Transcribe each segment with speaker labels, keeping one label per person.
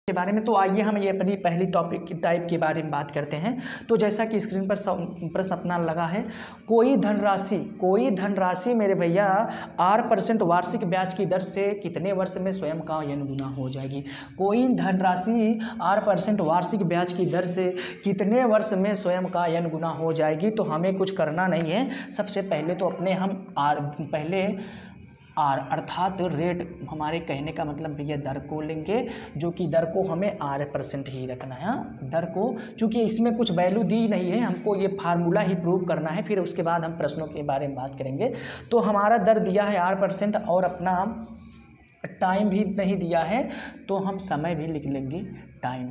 Speaker 1: के बारे में। तो आइए हम ये अपनी पहली टॉपिक टाइप के बारे में बात करते हैं। तो जैसा कि स्क्रीन पर प्रश्न अपना लगा है, कोई धनराशि मेरे भैया 8% वार्षिक ब्याज की दर से कितने वर्ष में स्वयं का n गुना हो जाएगी। कोई धनराशि 8% वार्षिक ब्याज की दर से कितने वर्ष में स्वयं का n गुना हो जाएगी। तो हमें कुछ करना नहीं है, सबसे पहले तो अपने हम पहले आर अर्थात रेट, हमारे कहने का मतलब भैया दर को लेंगे, जो कि दर को हमें 8% ही रखना है। दर को, चूँकि इसमें कुछ वैल्यू दी नहीं है, हमको ये फार्मूला ही प्रूव करना है, फिर उसके बाद हम प्रश्नों के बारे में बात करेंगे। तो हमारा दर दिया है 8% और अपना टाइम भी नहीं दिया है, तो हम समय भी लिख लेंगे टाइम।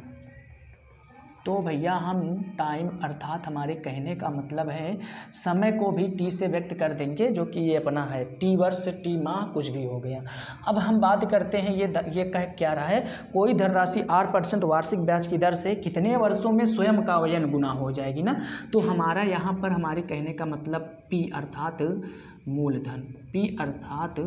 Speaker 1: तो भैया हम टाइम अर्थात हमारे कहने का मतलब है समय को भी टी से व्यक्त कर देंगे, जो कि ये अपना है टी वर्ष, टी माह, कुछ भी हो गया। अब हम बात करते हैं ये कह क्या रहा है, कोई धनराशि 8% वार्षिक ब्याज की दर से कितने वर्षों में स्वयं का n गुना हो जाएगी ना। तो हमारा यहाँ पर हमारे कहने का मतलब पी अर्थात मूलधन, पी अर्थात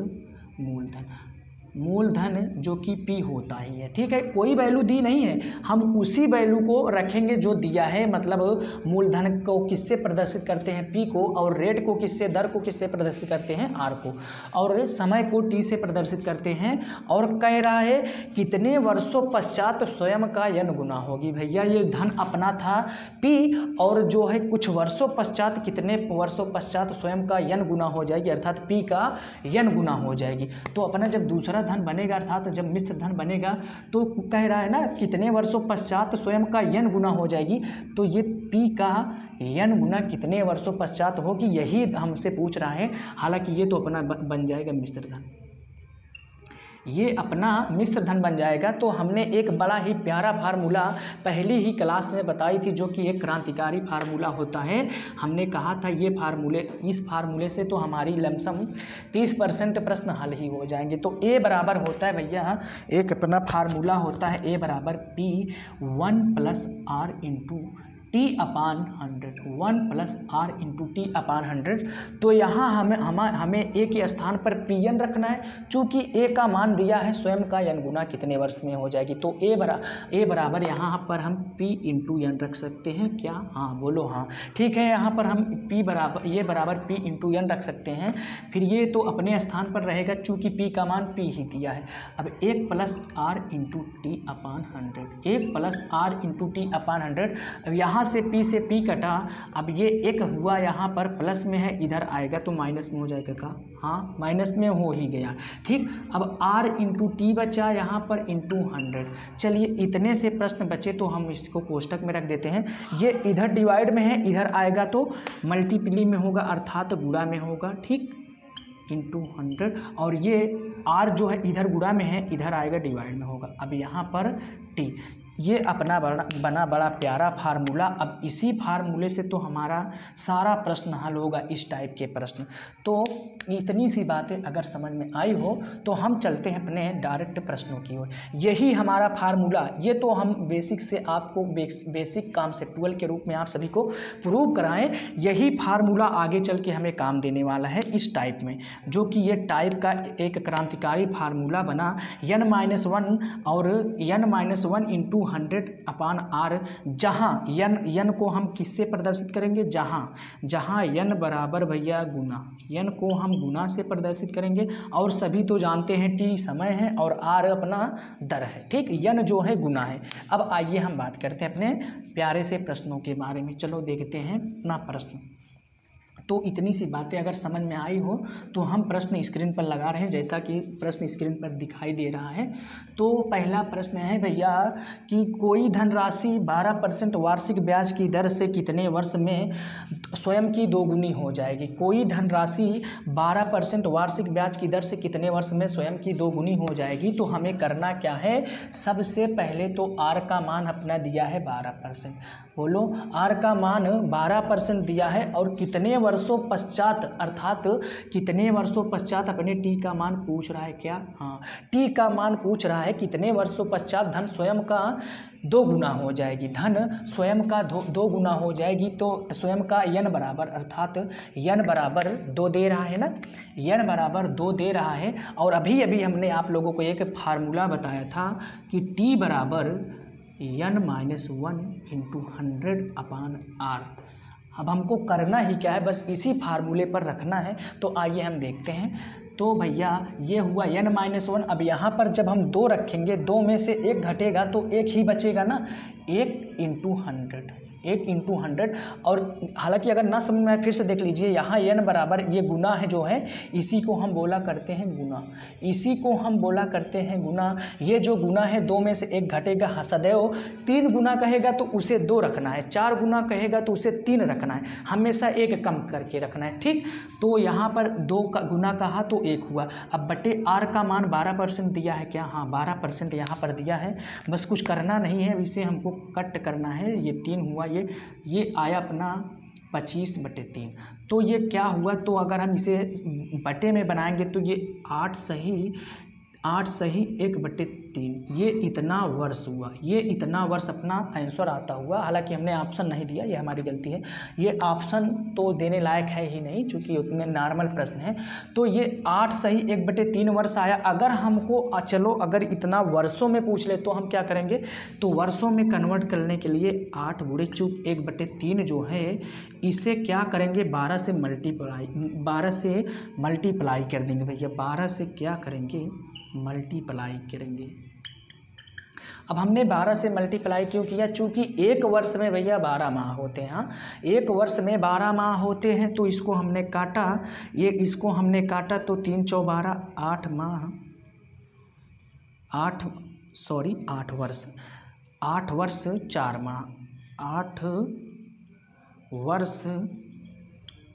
Speaker 1: मूलधन जो कि पी होता ही है, ठीक है। कोई वैल्यू दी नहीं है, हम उसी वैल्यू को रखेंगे जो दिया है। मतलब मूलधन को किससे प्रदर्शित करते हैं, पी को, और रेट को किससे, दर को किससे प्रदर्शित करते हैं, आर को, और समय को टी से प्रदर्शित करते हैं। और कह रहा है कितने वर्षों पश्चात स्वयं का n गुना होगी। भैया ये धन अपना था पी, और जो है कुछ वर्षों पश्चात, कितने वर्षों पश्चात स्वयं का n गुना हो जाएगी, अर्थात पी का n गुना हो जाएगी। तो अपना जब दूसरा धन बनेगा, अर्थात जब मिश्र धन बनेगा, तो कह रहा है ना कितने वर्षों पश्चात स्वयं का n गुना हो जाएगी। तो ये p का n गुना कितने वर्षों पश्चात होगी, यही हमसे पूछ रहा है। हालांकि ये तो अपना बन जाएगा मिश्र धन, ये अपना मिश्र धन बन जाएगा। तो हमने एक बड़ा ही प्यारा फार्मूला पहली ही क्लास में बताई थी, जो कि एक क्रांतिकारी फार्मूला होता है। हमने कहा था ये इस फार्मूले से तो हमारी लमसम 30% प्रश्न हल ही हो जाएंगे। तो ए बराबर होता है भैया, एक अपना फार्मूला होता है ए बराबर P 1 + r into T upon 100, 1 + r into T upon 100। तो यहाँ हमें ए के स्थान पर पी एन रखना है, चूँकि ए का मान दिया है स्वयं का n गुना कितने वर्ष में हो जाएगी। तो ए बराबर यहाँ पर हम p इंटू एन रख सकते हैं क्या, हाँ बोलो हाँ, ठीक है। यहाँ पर हम p बराबर p इंटू एन रख सकते हैं। फिर ये तो अपने स्थान पर रहेगा, चूँकि p का मान p ही दिया है। अब 1 + r into T upon 100, 1 + r into T upon 100। अब यहाँ से p से p कटा, अब ये एक हुआ यहाँ पर प्लस में है, इधर आएगा तो माइनस में हो जाएगा का, हाँ माइनस में हो ही गया, ठीक। अब r इंटू टी बचा यहाँ पर इंटू 100। चलिए इतने से प्रश्न बचे, तो हम इसको कोष्टक में रख देते हैं। ये इधर डिवाइड में है, इधर आएगा तो मल्टीप्ली में होगा, अर्थात गुणा में होगा, ठीक, इंटू 100। और ये r जो है इधर गुणा में है, इधर आएगा डिवाइड में होगा। अब यहाँ पर t, ये अपना बना बड़ा प्यारा फार्मूला। अब इसी फार्मूले से तो हमारा सारा प्रश्न हल होगा, इस टाइप के प्रश्न। तो इतनी सी बातें अगर समझ में आई हो तो हम चलते हैं अपने डायरेक्ट प्रश्नों की ओर। यही हमारा फार्मूला, ये तो हम बेसिक से आपको बेसिक कॉन्सेप्चुअल के रूप में आप सभी को प्रूव कराएं। यही फार्मूला आगे चल के हमें काम देने वाला है इस टाइप में, जो कि ये टाइप का एक क्रांतिकारी फार्मूला बना n-1 और n-1 इंटू 100 अपान r, जहाँ n को हम किससे प्रदर्शित करेंगे, जहाँ n बराबर भैया गुना, n को हम गुना से प्रदर्शित करेंगे। और सभी तो जानते हैं t समय है और r अपना दर है, ठीक, n जो है गुना है। अब आइए हम बात करते हैं अपने प्यारे से प्रश्नों के बारे में। चलो देखते हैं अपना प्रश्न। तो इतनी सी बातें अगर समझ में आई हो तो हम प्रश्न स्क्रीन पर लगा रहे हैं, जैसा कि प्रश्न स्क्रीन पर दिखाई दे रहा है। तो पहला प्रश्न है भैया कि कोई धनराशि 12% वार्षिक ब्याज की दर से कितने वर्ष में स्वयं की दोगुनी हो जाएगी। कोई धनराशि 12% वार्षिक ब्याज की दर से कितने वर्ष में स्वयं की दोगुनी हो जाएगी। तो हमें करना क्या है, सबसे पहले तो आर का मान अपना दिया है 12%, बोलो। आर का मान 12% दिया है और कितने वर्षों पश्चात, अर्थात कितने वर्षों पश्चात अपने टी का मान पूछ रहा है क्या? हाँ, टी का मान पूछ रहा है कितने वर्षों पश्चात धन स्वयं का 2 गुना हो जाएगी, धन स्वयं का 2 गुना हो जाएगी। तो स्वयं का n बराबर, अर्थात n बराबर 2 दे रहा है ना, n बराबर 2 दे रहा है। और अभी अभी हमने आप लोगों को एक फार्मूला बताया था कि t बराबर n-1 इंटू 100/r। अब हमको करना ही क्या है, बस इसी फार्मूले पर रखना है। तो आइए हम देखते हैं। तो भैया ये हुआ n-1। अब यहाँ पर जब हम 2 रखेंगे, 2 में से 1 घटेगा तो 1 ही बचेगा ना, 1 इंटू 100, 1 इंटू 100। और हालांकि अगर ना समझ में आए फिर से देख लीजिए, यहाँ n बराबर ये गुना है जो है, इसी को हम बोला करते हैं गुना, इसी को हम बोला करते हैं गुना। ये जो गुना है 2 में से 1 घटेगा, सदैव 3 गुना कहेगा तो उसे 2 रखना है, 4 गुना कहेगा तो उसे 3 रखना है, हमेशा 1 कम करके रखना है, ठीक। तो यहाँ पर 2 का गुना कहा तो 1 हुआ। अब बटे r का मान 12% दिया है क्या? हाँ, 12% यहाँ पर दिया है। बस कुछ करना नहीं है, इसे हमको कट करना है। ये 3 हुआ, ये आया अपना 25/3। तो ये क्या हुआ, तो अगर हम इसे बटे में बनाएंगे तो ये 8 सही 1/3, ये इतना वर्ष हुआ, ये इतना वर्ष अपना आंसर आता हुआ। हालांकि हमने ऑप्शन नहीं दिया, ये हमारी गलती है, ये ऑप्शन तो देने लायक है ही नहीं क्योंकि उतने नॉर्मल प्रश्न है। तो ये 8 सही 1/3 वर्ष आया। अगर हमको चलो अगर इतना वर्षों में पूछ ले तो हम क्या करेंगे, तो वर्षों में कन्वर्ट करने के लिए 8 गुणे चूक 1/3 जो है इसे क्या करेंगे, 12 से मल्टीप्लाई कर देंगे भैया, 12 से क्या करेंगे, मल्टीप्लाई करेंगे। अब हमने 12 से मल्टीप्लाई क्यों किया, चूँकि 1 वर्ष में भैया 12 माह होते हैं। हाँ, 1 वर्ष में 12 माह होते हैं। तो इसको हमने काटा, इसको हमने काटा तो 3 × 12 8 माह, 8 वर्ष, 8 वर्ष 4 माह, 8 वर्ष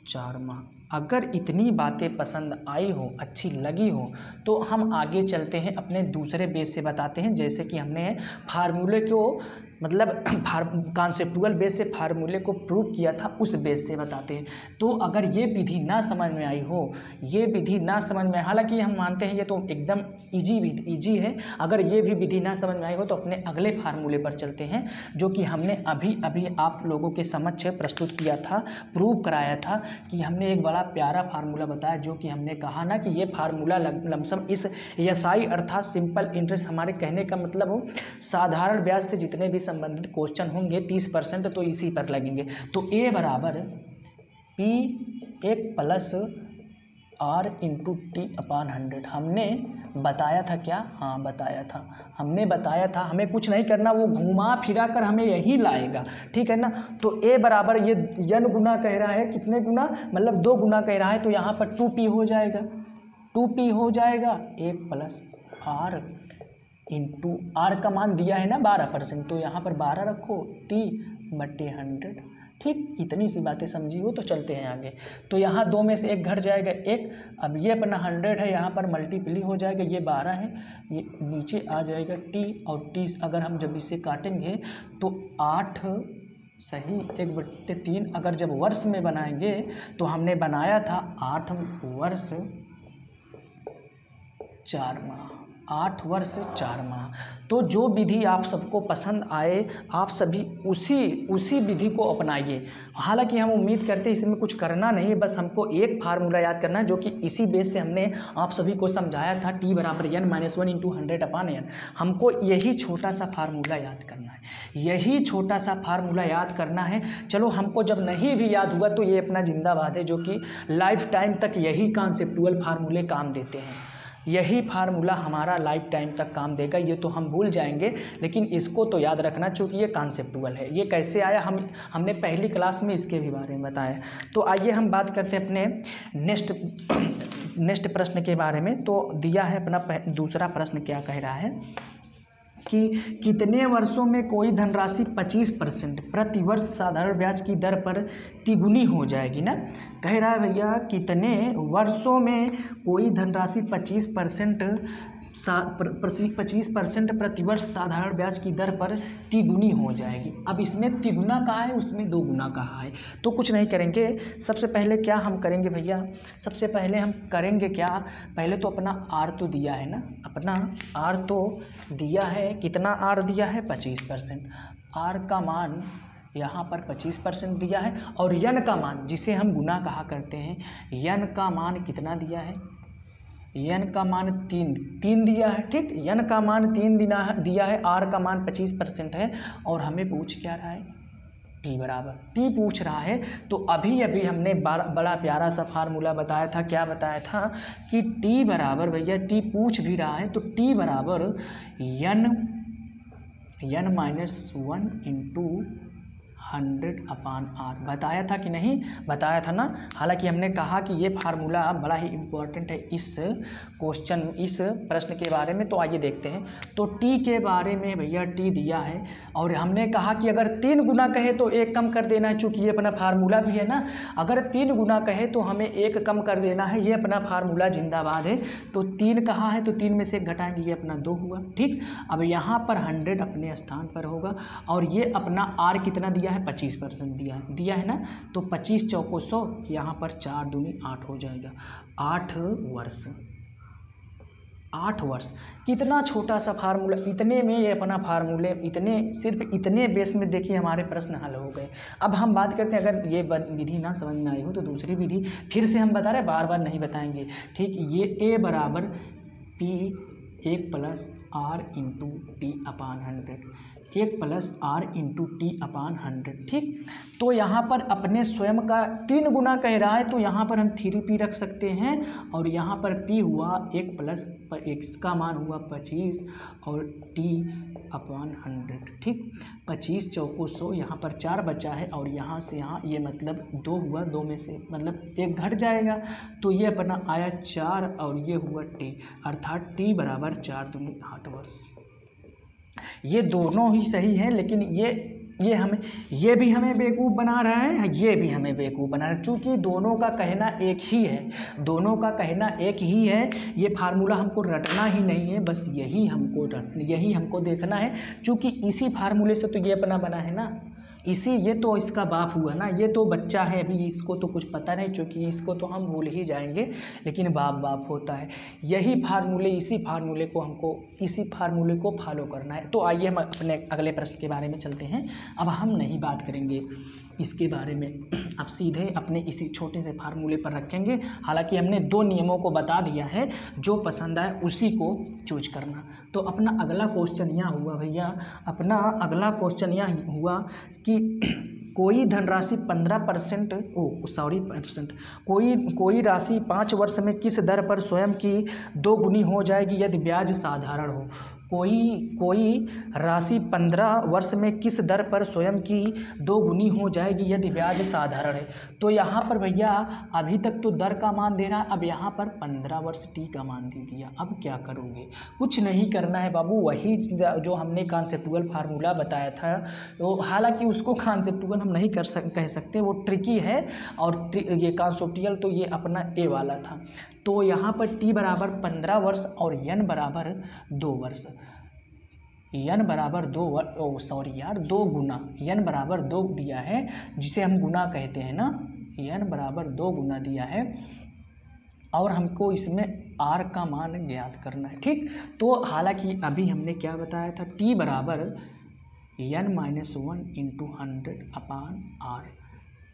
Speaker 1: 4 माह। अगर इतनी बातें पसंद आई हो, अच्छी लगी हो, तो हम आगे चलते हैं, अपने दूसरे बेस से बताते हैं। जैसे कि हमने फार्मूले को मतलब कॉन्सेप्टुअल बेस से फार्मूले को प्रूव किया था, उस बेस से बताते हैं। तो अगर ये विधि ना समझ में आई हो, ये विधि ना समझ में, हालांकि हम मानते हैं ये तो एकदम इजी है। अगर ये भी विधि ना समझ में आई हो तो अपने अगले फार्मूले पर चलते हैं, जो कि हमने अभी अभी आप लोगों के समक्ष प्रस्तुत किया था, प्रूव कराया था कि हमने एक बड़ा प्यारा फार्मूला बताया, जो कि हमने कहा ना कि ये फार्मूला लमसम इस SI अर्थात सिंपल इंटरेस्ट, हमारे कहने का मतलब हो साधारण ब्याज से जितने भी संबंधित क्वेश्चन होंगे 30% तो इसी पर लगेंगे। तो A बराबर P1 + R × T/100 हमने बताया था क्या? हाँ, बताया था, हमने बताया था। हमें कुछ नहीं करना, वो घुमा फिरा कर हमें यही लाएगा, ठीक है ना। तो A बराबर ये n गुना कह रहा है, कितने गुना, मतलब 2 गुना कह रहा है, तो यहाँ पर 2P हो जाएगा, 2P हो जाएगा। 1 + R × R का मान दिया है ना 12%, तो यहाँ पर 12 रखो, T/100, ठीक। इतनी सी बातें समझी हो तो चलते हैं आगे। तो यहाँ 2 में से 1 घट जाएगा, 1। अब ये अपना 100 है, यहाँ पर मल्टीप्ली हो जाएगा, ये 12 है, ये नीचे आ जाएगा T, और T अगर हम जब इसे काटेंगे तो 8 सही 1/3। अगर जब वर्ष में बनाएंगे तो हमने बनाया था 8 वर्ष 4 माह, 8 वर्ष 4 माह। तो जो विधि आप सबको पसंद आए, आप सभी उसी विधि को अपनाइए। हालांकि हम उम्मीद करते हैं इसमें कुछ करना नहीं है, बस हमको एक फार्मूला याद करना है, जो कि इसी बेस से हमने आप सभी को समझाया था, T बराबर n-1 × 100/n। हमको यही छोटा सा फार्मूला याद करना है, यही छोटा सा फार्मूला याद करना है। चलो, हमको जब नहीं भी याद हुआ तो ये अपना जिंदाबाद है, जो कि लाइफ टाइम तक यही कॉन्सेप्टुअल फार्मूले काम देते हैं। यही फार्मूला हमारा लाइफ टाइम तक काम देगा। ये तो हम भूल जाएंगे, लेकिन इसको तो याद रखना, चूँकि ये कॉन्सेप्टुअल है। ये कैसे आया, हमने पहली क्लास में इसके भी बारे में बताया। तो आइए हम बात करते हैं अपने नेक्स्ट प्रश्न के बारे में। तो दिया है अपना दूसरा प्रश्न, क्या कह रहा है कि कितने वर्षों में कोई धनराशि 25% प्रतिवर्ष साधारण ब्याज की दर पर तिगुनी हो जाएगी ना। कह रहा है भैया कितने वर्षों में कोई धनराशि 25% 25% प्रतिवर्ष साधारण ब्याज की दर पर तिगुनी हो जाएगी। अब इसमें तिगुना कहा है, उसमें दोगुना कहा है। तो कुछ नहीं करेंगे, सबसे पहले क्या हम करेंगे भैया, सबसे पहले हम करेंगे क्या, पहले तो अपना आर तो दिया है ना, अपना आर तो दिया है, कितना आर दिया है 25%। आर का मान यहाँ पर 25% दिया है और यन का मान जिसे हम गुना कहा करते हैं, यन का मान कितना दिया है, यन का मान तीन दिया है। ठीक, यन का मान 3 दिया है, आर का मान 25% है और हमें पूछ क्या रहा है, टी बराबर टी पूछ रहा है। तो अभी हमने बड़ा प्यारा सा फार्मूला बताया था, क्या बताया था कि टी बराबर, भैया टी पूछ भी रहा है तो टी बराबर यन -1 इंटू 100/r बताया था कि नहीं, बताया था ना। हालांकि हमने कहा कि ये फार्मूला बड़ा ही इम्पोर्टेंट है इस क्वेश्चन, इस प्रश्न के बारे में। तो आइए देखते हैं। तो टी के बारे में भैया टी दिया है और हमने कहा कि अगर 3 गुना कहे तो 1 कम कर देना है, चूँकि ये अपना फार्मूला भी है ना। अगर 3 गुना कहे तो हमें 1 कम कर देना है, ये अपना फार्मूला जिंदाबाद है। तो 3 कहा है तो 3 में से 1 घटाएंगे, ये अपना 2 हुआ। ठीक, अब यहाँ पर 100 अपने स्थान पर होगा और ये अपना आर कितना दिया है 25% दिया है ना। तो 25 चौको 100, यहाँ पर 4 दूनी 8 हो जाएगा। 8 वर्ष कितना छोटा सा फार्मूला, इतने में ये अपना फार्मूले, इतने सिर्फ इतने बेस में देखिए हमारे प्रश्न हल हो गए। अब हम बात करते हैं, अगर ये विधि ना समझ में आई हो तो दूसरी विधि फिर से हम बता रहे, बार बार नहीं बताएंगे। ठीक, ये ए बराबर P 1 + R into T upon 100, 1 + R into T upon 100। ठीक, तो यहाँ पर अपने स्वयं का 3 गुना कह रहा है तो यहाँ पर हम 3p रख सकते हैं और यहाँ पर p हुआ 1 + x का मान हुआ 25 और t अपान 100। ठीक, 25 चौको 100, यहाँ पर 4 बचा है और यहाँ से यहाँ ये मतलब 2 हुआ, 2 में से मतलब 1 घट जाएगा तो ये अपना आया 4 और ये हुआ t, अर्थात t बराबर 4 दूनी 8 वर्ष। ये दोनों ही सही हैं, लेकिन ये भी हमें बेवकूफ़ बना रहा है, ये भी हमें बेवकूफ़ बना रहा है, चूँकि दोनों का कहना एक ही है, दोनों का कहना एक ही है। ये फार्मूला हमको रटना ही नहीं है, बस यही हमको देखना है, चूँकि इसी फार्मूले से तो ये अपना बना है ना, ये तो इसका बाप हुआ ना, ये तो बच्चा है, अभी इसको तो कुछ पता नहीं, क्योंकि इसको तो हम भूल ही जाएंगे, लेकिन बाप होता है। यही फार्मूले, इसी फार्मूले को फॉलो करना है। तो आइए हम अपने अगले प्रश्न के बारे में चलते हैं। अब हम नहीं बात करेंगे इसके बारे में, अब सीधे अपने इसी छोटे से फार्मूले पर रखेंगे। हालांकि हमने 2 नियमों को बता दिया है, जो पसंद आए उसी को चूज करना। तो अपना अगला क्वेश्चन यहाँ हुआ भैया, अपना अगला क्वेश्चन यहाँ हुआ कि कोई धनराशि 15% कोई राशि 5 वर्ष में किस दर पर स्वयं की 2 गुनी हो जाएगी यदि ब्याज साधारण हो। कोई राशि 15 वर्ष में किस दर पर स्वयं की 2 गुनी हो जाएगी यदि ब्याज साधारण है। तो यहाँ पर भैया अभी तक तो दर का मान दे रहा है, अब यहाँ पर 15 वर्ष टी का मान दे दिया। अब क्या करोगे, कुछ नहीं करना है बाबू, वही जो हमने कॉन्सेप्टुअल फार्मूला बताया था। तो हालांकि उसको कॉन्सेप्टुअल हम नहीं कह सकते, वो ट्रिकी है, और ये कॉन्सेप्टुअल तो ये अपना ए वाला था। तो यहाँ पर t बराबर 15 वर्ष और n बराबर 2 वर्ष, n बराबर 2 गुना, n बराबर 2 दिया है, जिसे हम गुना कहते हैं ना, n बराबर 2 गुना दिया है और हमको इसमें r का मान ज्ञात करना है। ठीक, तो हालांकि अभी हमने क्या बताया था, t बराबर n-1 into 100/r,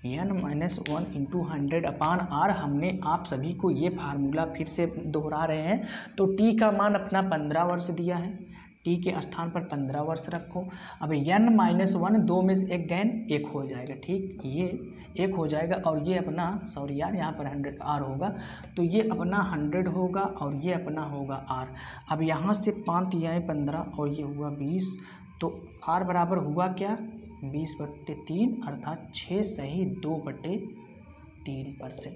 Speaker 1: n-1 into 100/r। हमने आप सभी को ये फार्मूला फिर से दोहरा रहे हैं। तो t का मान अपना 15 वर्ष दिया है, t के स्थान पर 15 वर्ष रखो। अब n-1 2 में से 1 गैन 1 हो जाएगा। ठीक, ये 1 हो जाएगा और ये अपना यहाँ पर 100r होगा, तो ये अपना 100 होगा और ये अपना होगा r। अब यहाँ से 5 दिया है 15 और ये हुआ 20, तो r बराबर हुआ क्या 20/3, अर्थात 6 सही 2/3%।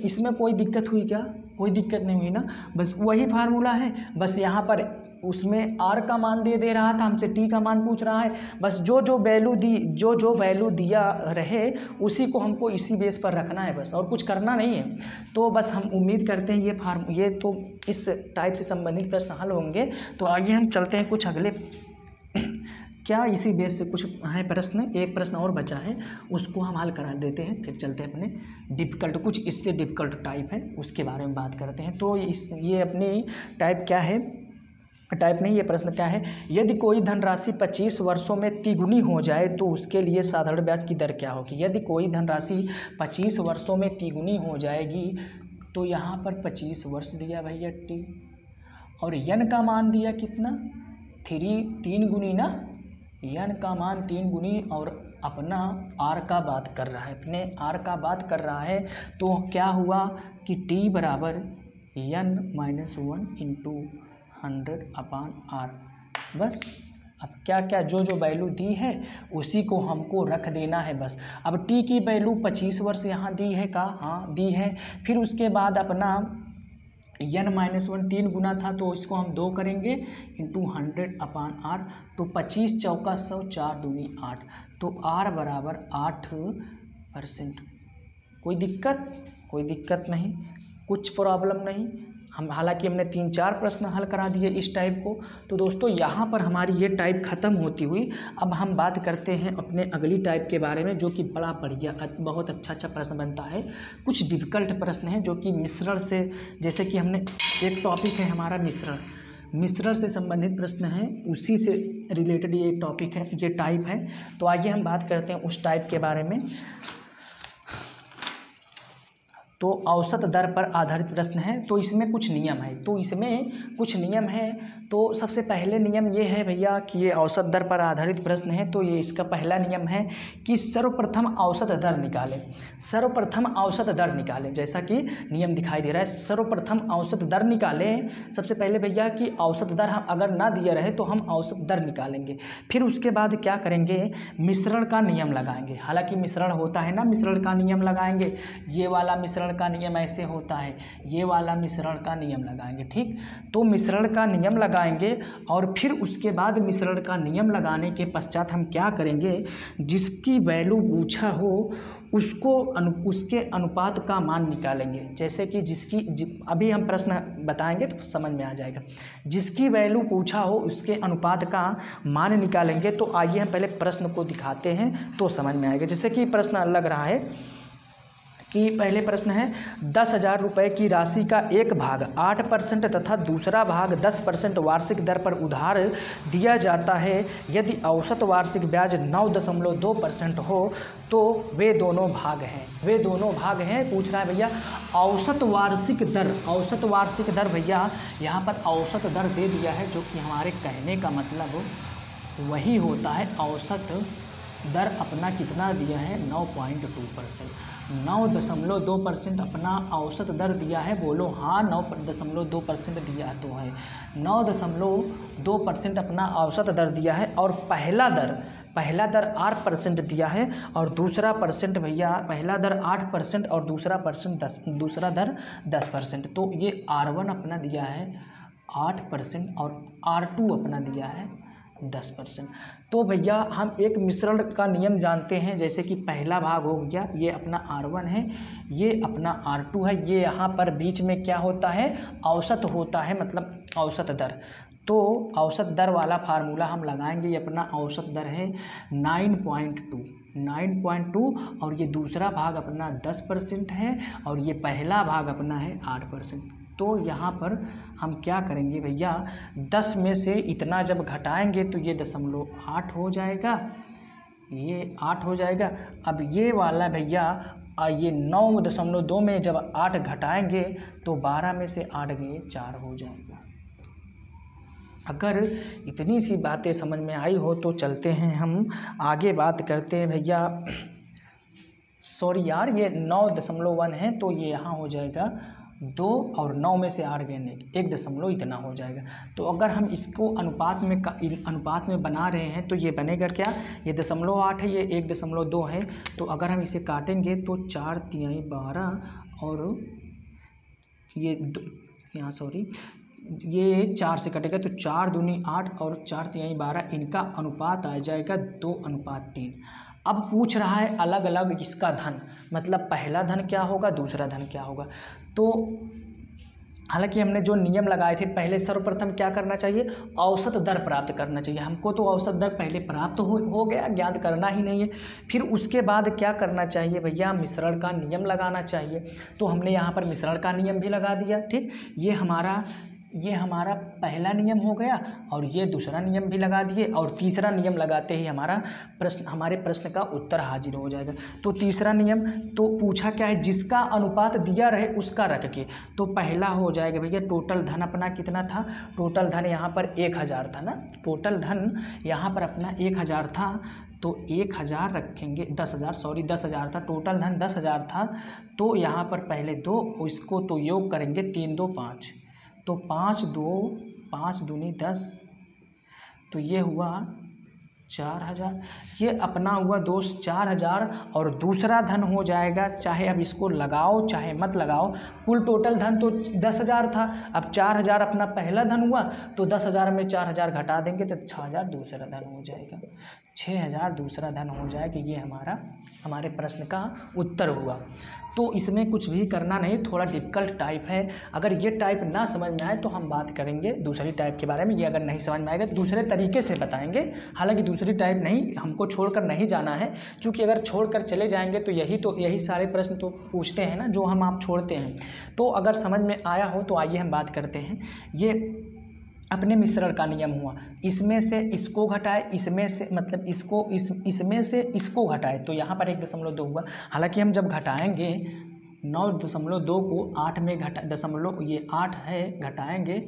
Speaker 1: इसमें कोई दिक्कत हुई क्या, कोई दिक्कत नहीं हुई ना, बस वही फार्मूला है, बस यहाँ पर उसमें आर का मान दे रहा था, हमसे टी का मान पूछ रहा है। बस जो वैल्यू दिया रहे उसी को हमको इसी बेस पर रखना है बस, और कुछ करना नहीं है। तो बस हम उम्मीद करते हैं ये तो इस टाइप से संबंधित प्रश्न हल होंगे। तो आगे हम चलते हैं कुछ अगले क्या इसी बेस से कुछ है प्रश्न, एक प्रश्न और बचा है उसको हम हल करा देते हैं, फिर चलते हैं अपने डिफ़िकल्ट, कुछ इससे डिफ़िकल्ट टाइप है उसके बारे में बात करते हैं। तो ये अपनी टाइप क्या है, टाइप नहीं, ये प्रश्न क्या है, यदि कोई धनराशि 25 वर्षों में तिगुनी हो जाए तो उसके लिए साधारण ब्याज की दर क्या होगी। यदि कोई धनराशि 25 वर्षों में तिगुनी हो जाएगी तो यहाँ पर 25 वर्ष दिया भैया टी, और यन का मान दिया कितना 3 गुनी ना, यन का मान 3 गुनी, और अपना आर का बात कर रहा है, अपने आर का बात कर रहा है। तो क्या हुआ कि टी बराबर n-1 इंटू 100/r। बस अब क्या क्या जो वैल्यू दी है उसी को हमको रख देना है बस। अब टी की वैल्यू 25 वर्ष यहाँ दी है का, हाँ दी है। फिर उसके बाद अपना n-1 3 गुना था तो इसको हम 2 करेंगे इंटू 100/r। तो 25 चौका 100, 4 दूनी 8, तो r बराबर 8%। कोई दिक्कत नहीं, कुछ प्रॉब्लम नहीं। हम हालांकि हमने 3-4 प्रश्न हल करा दिए इस टाइप को। तो दोस्तों यहाँ पर हमारी ये टाइप ख़त्म होती हुई अब हम बात करते हैं अपने अगली टाइप के बारे में, जो कि बड़ा बढ़िया बहुत अच्छा प्रश्न बनता है। कुछ डिफ़िकल्ट प्रश्न हैं जो कि मिश्रण से, जैसे कि हमने एक टॉपिक है हमारा मिश्रण से संबंधित प्रश्न है, उसी से रिलेटेड ये टॉपिक है, ये टाइप है। तो आइए हम बात करते हैं उस टाइप के बारे में। तो औसत दर पर आधारित प्रश्न है, तो इसमें कुछ नियम है। तो सबसे पहले नियम ये है भैया कि ये औसत दर पर आधारित प्रश्न है, तो ये इसका पहला नियम है कि सर्वप्रथम औसत दर निकालें। जैसा कि नियम दिखाई दे रहा है, सर्वप्रथम औसत दर निकालें। सबसे पहले भैया कि औसत दर हम अगर ना दिया रहे तो हम औसत दर निकालेंगे। फिर उसके बाद क्या करेंगे, मिश्रण का नियम लगाएंगे। हालांकि मिश्रण होता है ना, मिश्रण का नियम लगाएंगे। ये वाला मिश्रण का नियम ऐसे होता है, ये वाला मिश्रण का नियम लगाएंगे। ठीक, तो मिश्रण का नियम लगाएंगे और फिर उसके बाद मिश्रण का नियम लगाने के पश्चात हम क्या करेंगे, जिसकी वैल्यू पूछा हो उसके अनुपात का मान निकालेंगे। जैसे कि अभी हम प्रश्न बताएंगे तो समझ में आ जाएगा। जिसकी वैल्यू पूछा हो उसके अनुपात का मान निकालेंगे। तो आइए हम पहले प्रश्न को दिखाते हैं तो समझ में आएगा। जैसे कि प्रश्न लग रहा है कि पहले प्रश्न है 10,000 रुपये की राशि का एक भाग 8% तथा दूसरा भाग 10% वार्षिक दर पर उधार दिया जाता है। यदि औसत वार्षिक ब्याज 9.2% हो तो वे दोनों भाग हैं। पूछ रहा है भैया औसत वार्षिक दर भैया यहाँ पर औसत दर दे दिया है, जो कि हमारे कहने का मतलब वही होता है। औसत दर अपना कितना दिया है, 9.2%, 9.2% अपना औसत दर दिया है। बोलो हाँ, 9.2% दिया तो है, 9.2% अपना औसत दर दिया है। और पहला दर 8% दिया है और दूसरा परसेंट भैया, पहला दर 8% और दूसरा दर 10%। तो ये R1 अपना दिया है 8% और R2 अपना दिया है 10%। तो भैया हम एक मिश्रण का नियम जानते हैं, जैसे कि पहला भाग हो गया, ये अपना R1 है, ये अपना R2 है, ये यहाँ पर बीच में क्या होता है, औसत होता है, मतलब औसत दर। तो औसत दर वाला फार्मूला हम लगाएंगे। ये अपना औसत दर है 9.2 और ये दूसरा भाग अपना 10% है और ये पहला भाग अपना है 8%। तो यहाँ पर हम क्या करेंगे भैया, 10 में से इतना जब घटाएंगे तो ये 0.8 हो जाएगा, ये 8 हो जाएगा। अब ये वाला भैया ये 9.2 में जब 8 घटाएंगे तो 12 में से 8 गए 4 हो जाएगा। अगर इतनी सी बातें समझ में आई हो तो चलते हैं हम आगे बात करते हैं भैया। सॉरी यार, ये 9.1 है तो ये यहाँ हो जाएगा 2 और 9 में से 8 गए 1 इतना हो जाएगा। तो अगर हम इसको अनुपात में बना रहे हैं तो ये बनेगा क्या, ये 0.8 है, ये 1.2 है। तो अगर हम इसे काटेंगे तो 4 तिहाई 12 और ये यहाँ ये 4 से कटेगा तो 4 दूनी 8 और 4 तिहाई 12, इनका अनुपात आ जाएगा 2:3। अब पूछ रहा है अलग अलग इसका धन, मतलब पहला धन क्या होगा, दूसरा धन क्या होगा। तो हालांकि हमने जो नियम लगाए थे, पहले सर्वप्रथम क्या करना चाहिए, औसत दर प्राप्त करना चाहिए। हमको तो औसत दर पहले प्राप्त हो गया, ज्ञात करना ही नहीं है। फिर उसके बाद क्या करना चाहिए भैया, मिश्रण का नियम लगाना चाहिए। तो हमने यहाँ पर मिश्रण का नियम भी लगा दिया। ठीक, ये हमारा पहला नियम हो गया और ये दूसरा नियम भी लगा दिए, और तीसरा नियम लगाते ही हमारे प्रश्न का उत्तर हाजिर हो जाएगा। तो तीसरा नियम तो पूछा क्या है, जिसका अनुपात दिया रहे उसका रख के। तो पहला हो जाएगा भैया, टोटल धन अपना कितना था, टोटल धन यहाँ पर 1000 था ना, टोटल धन यहाँ पर अपना 1000 था। तो 1000 रखेंगे, 10,000 था, टोटल धन 10,000 था। तो यहाँ पर पहले 2, इसको तो योग करेंगे, 3 2 5, तो 5 दूनी 10, तो ये हुआ 4000। ये अपना हुआ दोस्त 4000। और दूसरा धन हो जाएगा, चाहे अब इसको लगाओ चाहे मत लगाओ, कुल टोटल धन तो 10,000 था। अब 4000 अपना पहला धन हुआ, तो 10,000 में 4000 घटा देंगे तो 6000 दूसरा धन हो जाएगा, 6000 दूसरा धन हो जाएगा। ये हमारे प्रश्न का उत्तर हुआ। तो इसमें कुछ भी करना नहीं, थोड़ा डिफ़िकल्ट टाइप है। अगर ये टाइप ना समझ में आए तो हम बात करेंगे दूसरी टाइप के बारे में। ये अगर नहीं समझ में आएगा तो दूसरे तरीके से बताएंगे। हालांकि दूसरी टाइप नहीं, हमको छोड़कर नहीं जाना है, क्योंकि अगर छोड़कर चले जाएंगे तो यही सारे प्रश्न तो पूछते हैं ना जो हम आप छोड़ते हैं। तो अगर समझ में आया हो तो आइए हम बात करते हैं। ये अपने मिश्रण का नियम हुआ, इसमें से इसको घटाए, इसमें से मतलब इसमें से इसको घटाए, तो यहाँ पर 1.2 हुआ। हालांकि हम जब घटाएंगे 9.2 को 8 में घटा दशमलव, ये 8 है, घटाएंगे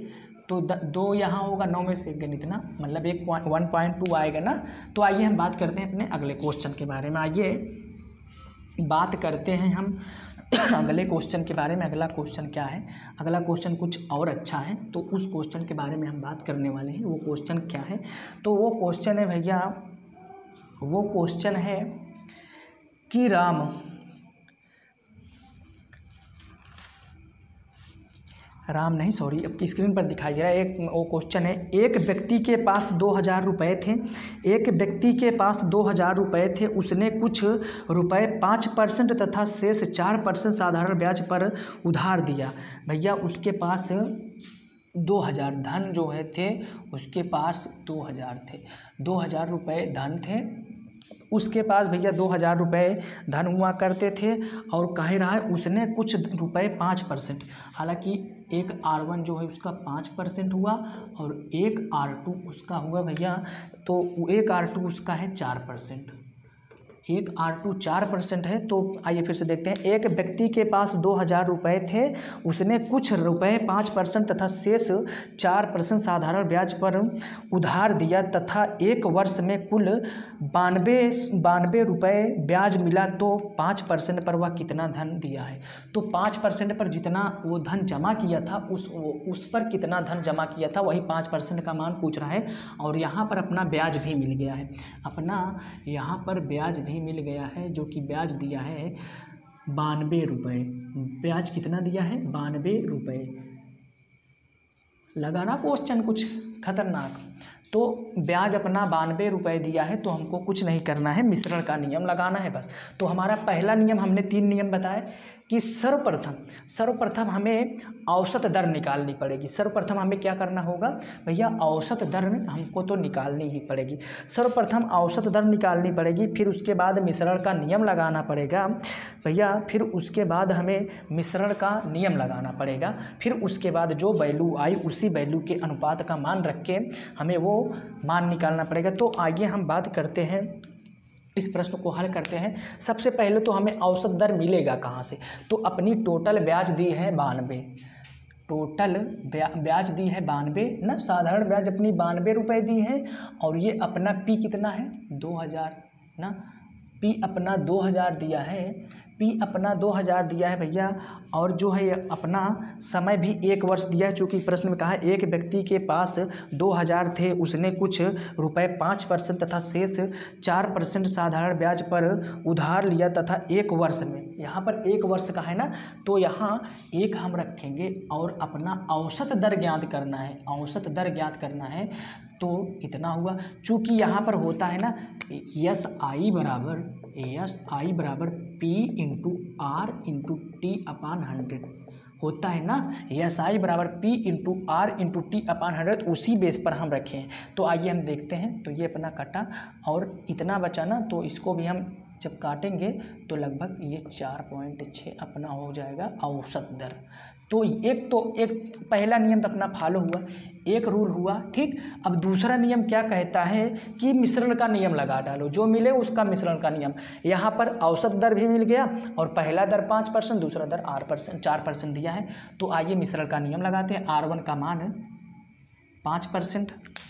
Speaker 1: तो 2 यहाँ होगा, 9 में से गणित ना, मतलब 1.2 आएगा ना। तो आइए हम बात करते हैं अपने अगले क्वेश्चन के बारे में। आइए बात करते हैं हम अगले क्वेश्चन के बारे में। अगला क्वेश्चन क्या है, अगला क्वेश्चन कुछ और अच्छा है, तो उस क्वेश्चन के बारे में हम बात करने वाले हैं। वो क्वेश्चन क्या है, तो वो क्वेश्चन है भैया, वो क्वेश्चन है कि राम नहीं, सॉरी, अब स्क्रीन पर दिखाई दे रहा है। एक वो क्वेश्चन है, एक व्यक्ति के पास 2000 रुपये थे, एक व्यक्ति के पास 2000 रुपये थे, उसने कुछ रुपए 5% तथा शेष 4% साधारण ब्याज पर उधार दिया। भैया उसके पास 2000 धन जो है थे, उसके पास 2000 थे, 2000 रुपये धन थे उसके पास भैया, 2000 रुपये धन हुआ करते थे। और कह रहा है उसने कुछ रुपए 5%, हालांकि एक R1 जो है उसका 5% हुआ और एक R2 उसका हुआ भैया, तो एक R2 उसका है 4%, एक R2 4% है। तो आइए फिर से देखते हैं। एक व्यक्ति के पास 2000 रुपये थे, उसने कुछ रुपए 5% तथा शेष 4% साधारण ब्याज पर उधार दिया तथा एक वर्ष में कुल 92 रुपये ब्याज मिला, तो 5% पर वह कितना धन दिया है। तो 5% पर जितना वो धन जमा किया था उस पर कितना धन जमा किया था, वही 5% का मान पूछ रहा है। और यहाँ पर अपना ब्याज भी मिल गया है, अपना यहाँ पर ब्याज भी मिल गया है, जो कि ब्याज दिया है 92 रुपये। ब्याज कितना दिया है, 92 रुपये। लगाना क्वेश्चन कुछ खतरनाक। तो ब्याज अपना 92 रुपये दिया है, तो हमको कुछ नहीं करना है, मिश्रण का नियम लगाना है बस। तो हमारा पहला नियम, हमने 3 नियम बताए कि सर्वप्रथम हमें औसत दर निकालनी पड़ेगी। सर्वप्रथम हमें क्या करना होगा भैया, औसत दर हमको तो निकालनी ही पड़ेगी। सर्वप्रथम औसत दर निकालनी पड़ेगी, फिर उसके बाद मिश्रण का नियम लगाना पड़ेगा भैया, फिर उसके बाद हमें मिश्रण का नियम लगाना पड़ेगा, फिर उसके बाद जो वैल्यू आई उसी वैल्यू के अनुपात का मान रख के हमें वो मान निकालना पड़ेगा। तो आइए हम बात करते हैं, इस प्रश्न को हल करते हैं। सबसे पहले तो हमें औसत दर मिलेगा कहाँ से, तो अपनी टोटल ब्याज दी है 92, टोटल ब्याज दी है 92 ना, साधारण ब्याज अपनी 92 रुपये दी है। और ये अपना पी कितना है 2000 ना, पी अपना 2000 दिया है, P अपना 2000 दिया है भैया, और जो है अपना समय भी 1 वर्ष दिया है, चूँकि प्रश्न में कहा है एक व्यक्ति के पास 2000 थे, उसने कुछ रुपए 5% तथा शेष 4% साधारण ब्याज पर उधार लिया तथा 1 वर्ष में, यहाँ पर 1 वर्ष का है ना, तो यहाँ 1 हम रखेंगे और अपना औसत दर ज्ञात करना है, औसत दर ज्ञात करना है। तो इतना हुआ, चूँकि यहाँ पर होता है ना एस आई बराबर P into R into T upon 100 होता है ना, एस आई बराबर P into R into T upon 100, उसी बेस पर हम रखे हैं। तो आइए हम देखते हैं। तो ये अपना कटा और इतना बचा ना, तो इसको भी हम जब काटेंगे तो लगभग ये 4.6 अपना हो जाएगा औसत दर। तो एक पहला नियम तो अपना फॉलो हुआ, एक रूल हुआ, ठीक। अब दूसरा नियम क्या कहता है कि मिश्रण का नियम लगा डालो, जो मिले उसका मिश्रण का नियम। यहाँ पर औसत दर भी मिल गया और पहला दर 5%, दूसरा दर 4% दिया है। तो आइए मिश्रण का नियम लगाते हैं। R1 का मान 5%,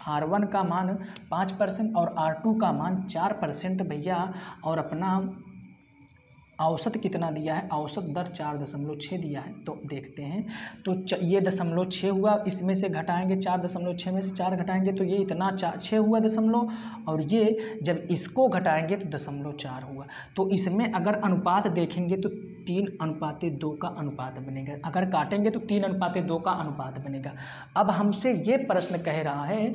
Speaker 1: R1 का मान 5% और R2 का मान 4% भैया, और अपना औसत कितना दिया है, औसत दर 4.6 दिया है। तो देखते हैं, तो ये 0.6 हुआ, इसमें से घटाएंगे 4.6 में से 4 घटाएंगे तो ये इतना 6 हुआ दशमलव, और ये जब इसको घटाएंगे तो 0.4 हुआ। तो इसमें अगर अनुपात देखेंगे तो 3:2 का अनुपात बनेगा, अगर काटेंगे तो 3:2 का अनुपात बनेगा। अब हमसे ये प्रश्न कह रहा है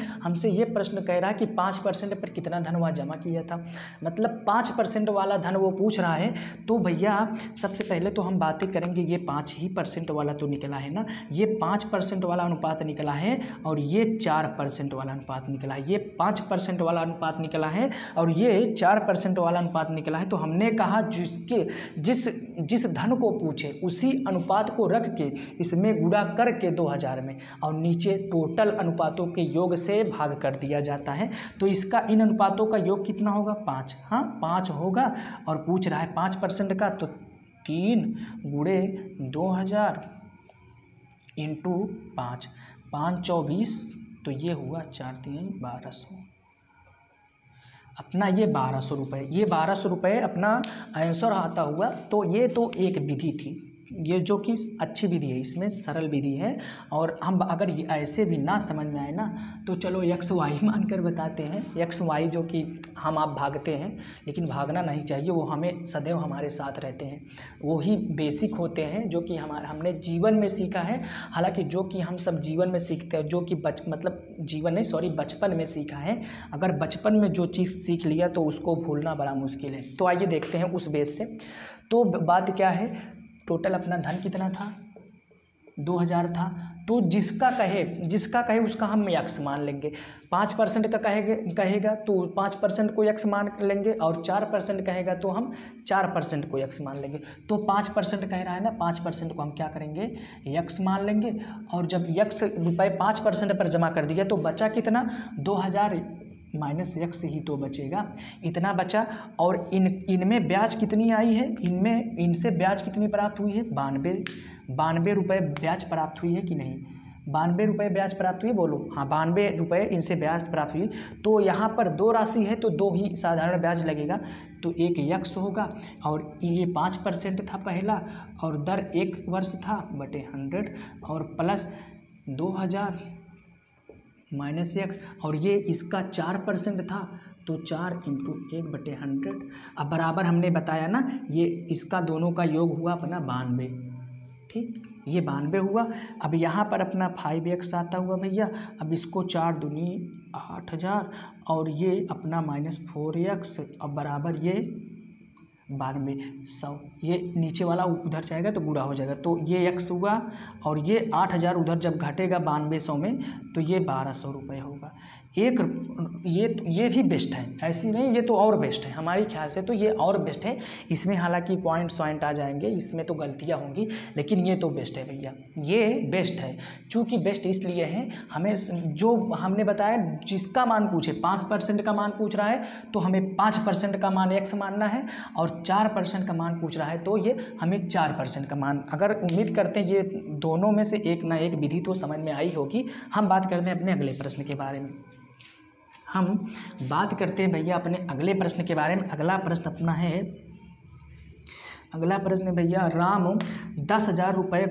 Speaker 1: कि 5% पर कितना धन वह जमा किया था, मतलब 5% वाला धन वो पूछ रहा है। तो भैया सबसे पहले तो हम बातें करेंगे, ये 5% वाला तो निकला है ना, ये 5% वाला अनुपात निकला है और ये 4% वाला अनुपात निकला है, ये 5% वाला अनुपात निकला है और ये 4% वाला अनुपात निकला है। तो हमने कहा जिस धन को पूछे उसी अनुपात को रख के इसमें गुणा करके 2000 में और नीचे टोटल अनुपातों के योग से भाग कर दिया जाता है। तो इसका इन अनुपातों का योग कितना होगा, 5, हाँ 5 होगा। और पूछ रहा है 5% का, तो 3 गुणे 2000 इंटू 5, 5 24, तो ये हुआ 4 3 1200, अपना ये 1200 रुपये, ये 1200 रुपये अपना आंसर आता हुआ। तो ये तो एक विधि थी, ये जो कि अच्छी विधि है, इसमें सरल विधि है। और हम अगर ये ऐसे भी ना समझ में आए ना, तो चलो एक्स वाई मानकर बताते हैं। एक्स वाई जो कि हम आप भागते हैं, लेकिन भागना नहीं चाहिए, वो हमें सदैव हमारे साथ रहते हैं, वो ही बेसिक होते हैं जो कि हमने जीवन में सीखा है। हालांकि जो कि हम सब जीवन में सीखते हैं, जो कि बचपन में सीखा है। अगर बचपन में जो चीज़ सीख लिया तो उसको भूलना बड़ा मुश्किल है। तो आइए देखते हैं उस बेस से। तो बात क्या है, टोटल अपना धन कितना था, 2000 था। तो जिसका कहे उसका हम यक्स मान लेंगे। 5% का कहेगा तो 5% को यक्स मान लेंगे, और 4% कहेगा तो हम 4% को यक्स मान लेंगे। तो 5% कह रहा है ना, 5% को हम क्या करेंगे, यक्स मान लेंगे। और जब यक्स रुपये 5% पर जमा कर दिया तो बचा कितना, 2000 माइनस यक्स ही तो बचेगा, इतना बचा। और इनमें ब्याज कितनी आई है, इनसे ब्याज कितनी प्राप्त हुई है, 92 रुपये ब्याज प्राप्त हुई है कि नहीं, 92 रुपये ब्याज प्राप्त हुई, बोलो हाँ 92 रुपये इनसे ब्याज प्राप्त हुई। तो यहाँ पर 2 राशि है तो 2 ही साधारण ब्याज लगेगा, तो एक यक्स होगा। और ये 5% था पहला, और दर 1 वर्ष था बटे 100, और प्लस 2000 माइनस एक्स, और ये इसका 4% था तो 4 इंटू 1/100। अब बराबर हमने बताया ना, ये इसका दोनों का योग हुआ अपना 92, ठीक, ये 92 हुआ। अब यहाँ पर अपना 5x आता हुआ भैया। अब इसको 4 दूनी 8000, और ये अपना माइनस 4x, अब बराबर ये 9200, ये नीचे वाला उधर जाएगा तो गुणा हो जाएगा, तो ये x हुआ, और ये 8000 उधर जब घटेगा 9200 में तो ये 1200 रुपये होगा। ये भी बेस्ट है, ऐसी नहीं, ये तो और बेस्ट है हमारे ख्याल से, तो ये और बेस्ट है। इसमें हालांकि पॉइंट्स आ जाएंगे, इसमें तो गलतियां होंगी, लेकिन ये तो बेस्ट है भैया, ये बेस्ट है। चूँकि बेस्ट इसलिए है, हमें जो हमने बताया जिसका मान पूछे 5% का मान पूछ रहा है तो हमें 5% का मान x मानना है, और 4% का मान पूछ रहा है तो ये हमें 4% का मान। अगर उम्मीद करते हैं ये दोनों में से एक ना एक विधि तो समझ में आई होगी। हम बात करते हैं अपने अगले प्रश्न के बारे में, हम बात करते हैं भैया अपने अगले प्रश्न के बारे में। अगला प्रश्न अपना है अगला प्रश्न है भैया, राम 10,000 रुपये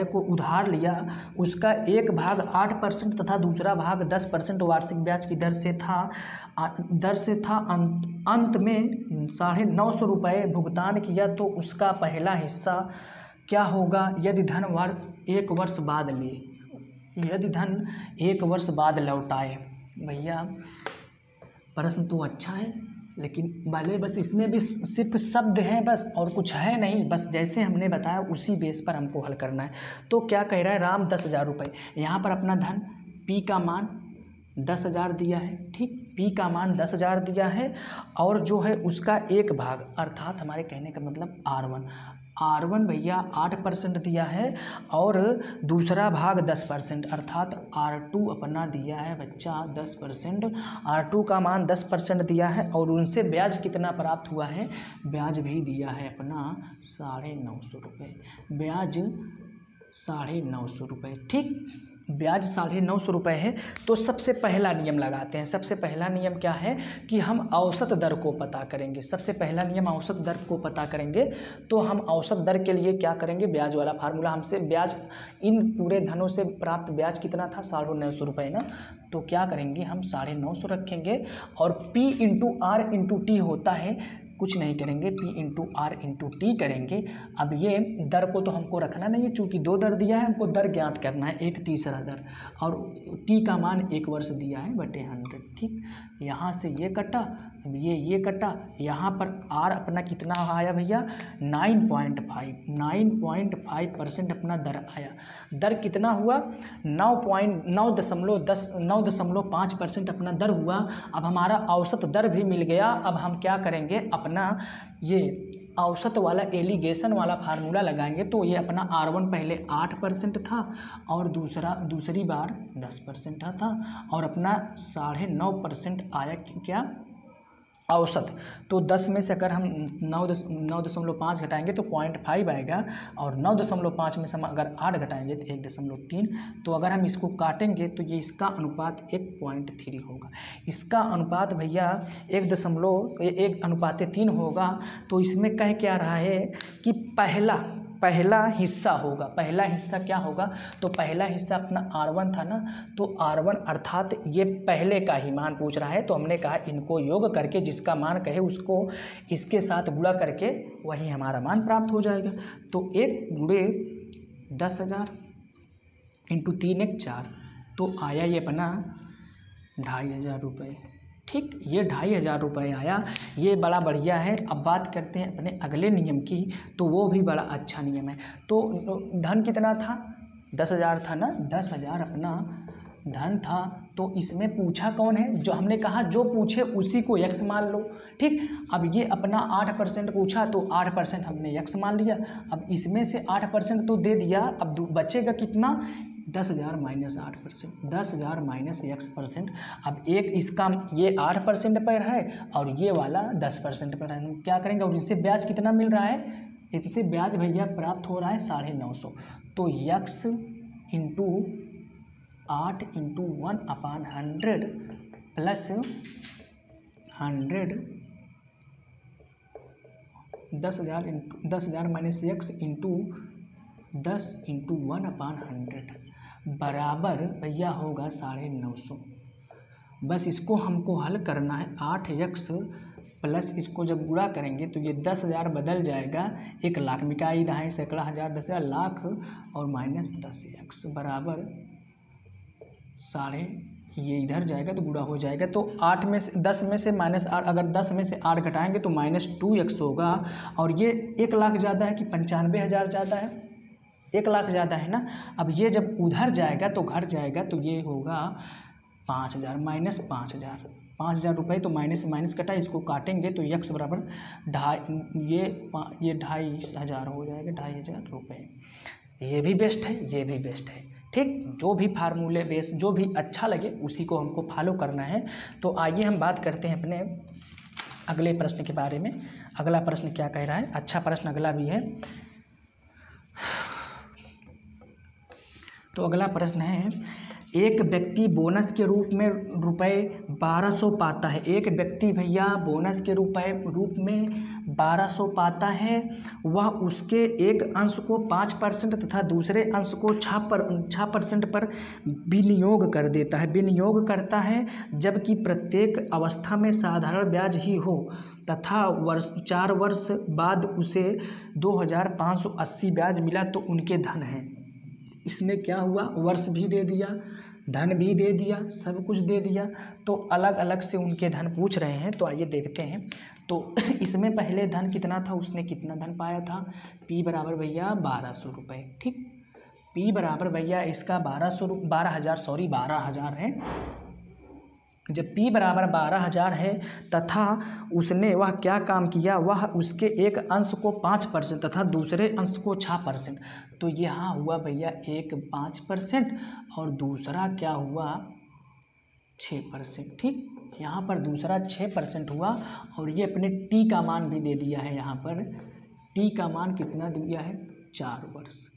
Speaker 1: को उधार लिया, उसका एक भाग 8% तथा दूसरा भाग 10% वार्षिक ब्याज की दर से था अंत में 950 रुपये भुगतान किया, तो उसका पहला हिस्सा क्या होगा यदि धन 1 वर्ष बाद लौटाए। भैया प्रश्न तो अच्छा है, लेकिन भले बस इसमें भी सिर्फ शब्द हैं बस, और कुछ है नहीं, बस जैसे हमने बताया उसी बेस पर हमको हल करना है। तो क्या कह रहा है, राम 10,000 रुपये, यहाँ पर अपना धन P का मान 10,000 दिया है, ठीक, P का मान 10,000 दिया है, और जो है उसका एक भाग, अर्थात हमारे कहने का मतलब R1 भैया 8% दिया है, और दूसरा भाग 10%, अर्थात R2 अपना दिया है बच्चा 10%, R2 का मान 10% दिया है, और उनसे ब्याज कितना प्राप्त हुआ है, ब्याज भी दिया है अपना 950 रुपये, ब्याज 950 रुपये, ठीक, ब्याज 950 रुपये है। तो सबसे पहला नियम लगाते हैं। सबसे पहला नियम क्या है कि हम औसत दर को पता करेंगे। सबसे पहला नियम औसत दर को पता करेंगे। तो हम औसत दर के लिए क्या करेंगे, ब्याज वाला फार्मूला, हमसे ब्याज इन पूरे धनों से प्राप्त ब्याज कितना था 950 रुपये ना, तो क्या करेंगे हम 950 रखेंगे, और P into R into T होता है, कुछ नहीं करेंगे, P into R into T करेंगे। अब ये दर को तो हमको रखना नहीं है, चूँकि 2 दर दिया है, हमको दर ज्ञात करना है, एक तीसरा दर, और T का मान 1 वर्ष दिया है बटे 100, ठीक। यहाँ से ये कटा, ये कटा, यहाँ पर R अपना कितना आया भैया 9.5% अपना दर आया। दर कितना हुआ 9.5% अपना दर हुआ। अब हमारा औसत दर भी मिल गया। अब हम क्या करेंगे, अपना ये औसत वाला एलिगेशन वाला फार्मूला लगाएंगे। तो ये अपना R1 पहले 8% था, और दूसरी बार 10% था, और अपना 9.5% आया क्या औसत। तो 10 में से अगर हम 9.5 घटाएंगे तो 0.5 आएगा, और 9.5 में से हम अगर 8 घटाएंगे तो 1.3। तो अगर हम इसको काटेंगे तो ये इसका अनुपात 1.3 होगा। इसका अनुपात भैया 1:3 होगा। तो इसमें कह क्या रहा है कि पहला हिस्सा होगा। पहला हिस्सा क्या होगा, तो पहला हिस्सा अपना R1 था ना, तो R1 अर्थात ये पहले का ही मान पूछ रहा है, तो हमने कहा इनको योग करके जिसका मान कहे उसको इसके साथ गुणा करके वही हमारा मान प्राप्त हो जाएगा। तो 1 गुणे 10,000 इंटू 3 1 4, तो आया ये अपना 2,500 रुपये, ठीक, ये 2,500 रुपये आया। ये बड़ा बढ़िया है। अब बात करते हैं अपने अगले नियम की, तो वो भी बड़ा अच्छा नियम है। तो धन कितना था 10,000 था ना, 10,000 अपना धन था। तो इसमें पूछा कौन है, जो हमने कहा जो पूछे उसी को x मान लो, ठीक। अब ये अपना 8% पूछा, तो 8% हमने x मान लिया। अब इसमें से 8% तो दे दिया, अब बचेगा कितना 10,000 माइनस 8%, 10,000 माइनस x%। अब एक इसका ये 8% पर है, और ये वाला 10% पर है। हम क्या करेंगे, और इनसे ब्याज कितना मिल रहा है, इससे ब्याज भैया प्राप्त हो रहा है 950। तो x into 8 into 1/100 plus 100, 10,000 minus x into 10 into 1/100 बराबर भैया होगा 950। बस इसको हमको हल करना है। 8x प्लस इसको जब गुणा करेंगे तो ये 10,000 बदल जाएगा 1 लाख, मिटाई दाएं सैकड़ा हज़ार 10,000 लाख, और माइनस 10x बराबर ये इधर जाएगा तो गुणा हो जाएगा। तो 8 में से 10 में से माइनस 8, अगर 10 में से 8 घटाएंगे तो माइनस 2x होगा। और ये 1 लाख ज़्यादा है कि 95,000 ज़्यादा है, 1 लाख ज़्यादा है ना। अब ये जब उधर जाएगा तो घर जाएगा, तो ये होगा 5,000 माइनस 5,000 रुपये। तो माइनस माइनस कटा, इसको काटेंगे तो x बराबर 2,500 हो जाएगा, 2,500 रुपये। ये भी बेस्ट है, ये भी बेस्ट है, ठीक। जो भी फार्मूले बेस जो भी अच्छा लगे उसी को हमको फॉलो करना है। तो आइए हम बात करते हैं अपने अगले प्रश्न के बारे में। अगला प्रश्न क्या कह रहा है, अच्छा प्रश्न अगला भी है। तो अगला प्रश्न है एक व्यक्ति बोनस के रूप में रुपए 1200 पाता है। एक व्यक्ति भैया बोनस के रूप में 1200 पाता है। वह उसके एक अंश को 5% तथा दूसरे अंश को 6% पर विनियोग कर देता है, विनियोग करता है, जबकि प्रत्येक अवस्था में साधारण ब्याज ही हो तथा 4 वर्ष बाद उसे 2580 ब्याज मिला तो उनके धन है। इसमें क्या हुआ, वर्ष भी दे दिया, धन भी दे दिया, सब कुछ दे दिया। तो अलग अलग से उनके धन पूछ रहे हैं, तो आइए देखते हैं। तो इसमें पहले धन कितना था, उसने कितना धन पाया था, P बराबर भैया 1200 रुपये। ठीक, P बराबर भैया इसका 12,000 है। जब P बराबर 12,000 है तथा उसने वह क्या काम किया, वह उसके एक अंश को 5% तथा दूसरे अंश को 6%, तो यहाँ हुआ भैया एक 5% और दूसरा क्या हुआ 6%। ठीक, यहाँ पर दूसरा 6% हुआ और ये अपने T का मान भी दे दिया है। यहाँ पर T का मान कितना दिया है, 4 वर्ष,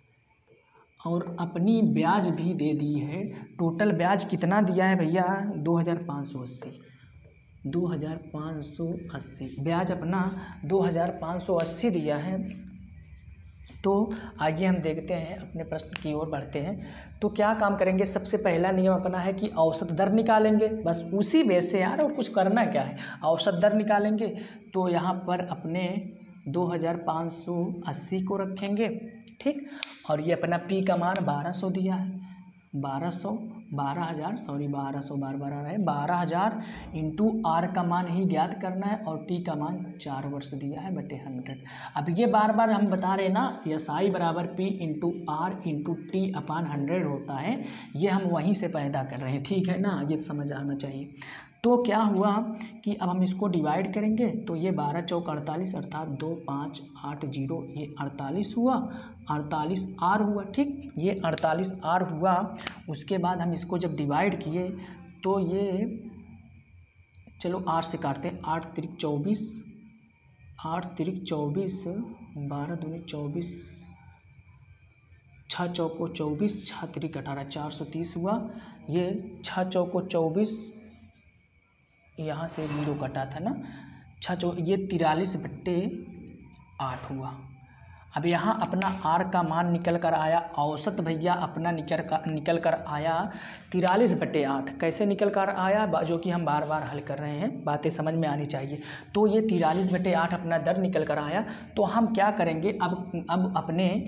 Speaker 1: और अपनी ब्याज भी दे दी है। टोटल ब्याज कितना दिया है भैया, 2580 ब्याज अपना 2580 दिया है। तो आइए हम देखते हैं, अपने प्रश्न की ओर बढ़ते हैं। तो क्या काम करेंगे, सबसे पहला नियम अपना है कि औसत दर निकालेंगे, बस उसी बेस से यार, और कुछ करना क्या है, औसत दर निकालेंगे। तो यहाँ पर अपने 2580 को रखेंगे। ठीक, और ये अपना P का मान 1200 दिया है, 1200 इंटू R का मान ही ज्ञात करना है और T का मान 4 वर्ष दिया है बटे 100। अब ये बार बार हम बता रहे हैं ना, SI बराबर P into R into T अपान 100 होता है, ये हम वहीं से पैदा कर रहे हैं। ठीक है ना, ये समझ आना चाहिए। तो क्या हुआ कि अब हम इसको डिवाइड करेंगे, तो ये 12 चौक 48 अर्थात 2580, ये 48 हुआ, 48 R हुआ। ठीक, ये 48 R हुआ। उसके बाद हम इसको जब डिवाइड किए तो ये, चलो R से काटते हैं, 8 तिरिक 24, 12 दूनी 24, 6 चौको 24, 6 तिरिक 18, 430 हुआ। ये 6 चौको 24, यहाँ से 0 कटा था ना, 6 ये 43/8 हुआ। अब यहाँ अपना R का मान निकल कर आया, औसत भैया अपना निकल कर आया 43/8। कैसे निकल कर आया, जो कि हम बार बार हल कर रहे हैं, बातें समझ में आनी चाहिए। तो ये 43/8 अपना दर निकल कर आया। तो हम क्या करेंगे, अब अपने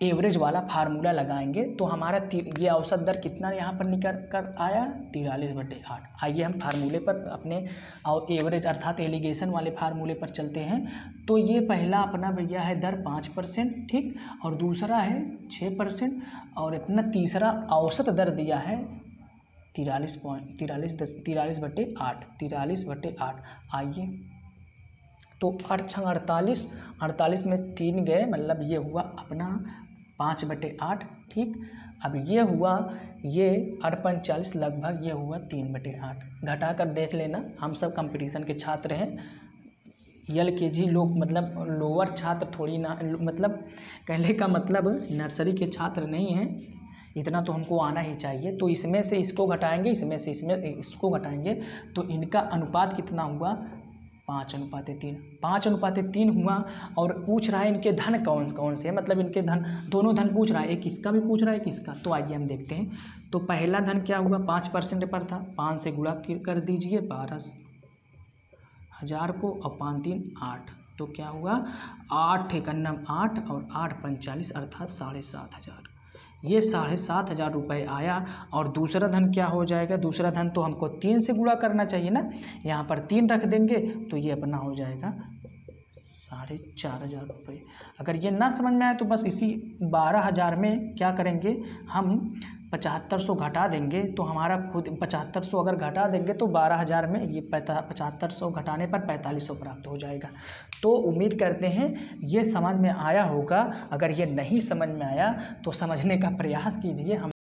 Speaker 1: एवरेज वाला फार्मूला लगाएंगे। तो हमारा ये औसत दर कितना यहाँ पर निकल कर आया, 43/8। आइए हम फार्मूले पर, अपने एवरेज अर्थात एलिगेशन वाले फार्मूले पर चलते हैं। तो ये पहला अपना भैया है दर 5%, ठीक, और दूसरा है 6%, और अपना तीसरा औसत दर दिया है 43/8। आइए, तो 8 छंग 48, 48 में 3 गए, मतलब ये हुआ अपना 5/8। ठीक, अब ये हुआ, ये 8×45 लगभग ये हुआ 3/8। घटा कर देख लेना, हम सब कंपटीशन के छात्र हैं, LKG लोग, मतलब लोअर छात्र थोड़ी ना, मतलब कहने का मतलब नर्सरी के छात्र नहीं हैं, इतना तो हमको आना ही चाहिए। तो इसमें से इसको घटाएंगे, इसमें से इसको घटाएंगे, तो इनका अनुपात कितना हुआ, 5:3। 5:3 हुआ। और पूछ रहा है इनके धन कौन कौन से, मतलब इनके धन, दोनों धन पूछ रहा है, एक इसका भी पूछ रहा है, एक इसका। तो आइए हम देखते हैं। तो पहला धन क्या हुआ, 5% पर था, 5 से गुणा कर दीजिए 12,000 को, और 5 3 8, तो क्या हुआ 8 एकन्नम 8 और 8×45 अर्थात 7,500। ये 7,500 रुपये आया। और दूसरा धन क्या हो जाएगा, दूसरा धन तो हमको 3 से गुणा करना चाहिए ना, यहाँ पर 3 रख देंगे, तो ये अपना हो जाएगा 4,500 रुपये। अगर ये ना समझ में आए तो बस इसी 12,000 में क्या करेंगे, हम 7500 घटा देंगे, तो हमारा खुद 7500 अगर घटा देंगे तो 12,000 में ये 7500 घटाने पर 4500 प्राप्त हो जाएगा। तो उम्मीद करते हैं ये समझ में आया होगा। अगर ये नहीं समझ में आया तो समझने का प्रयास कीजिए। हम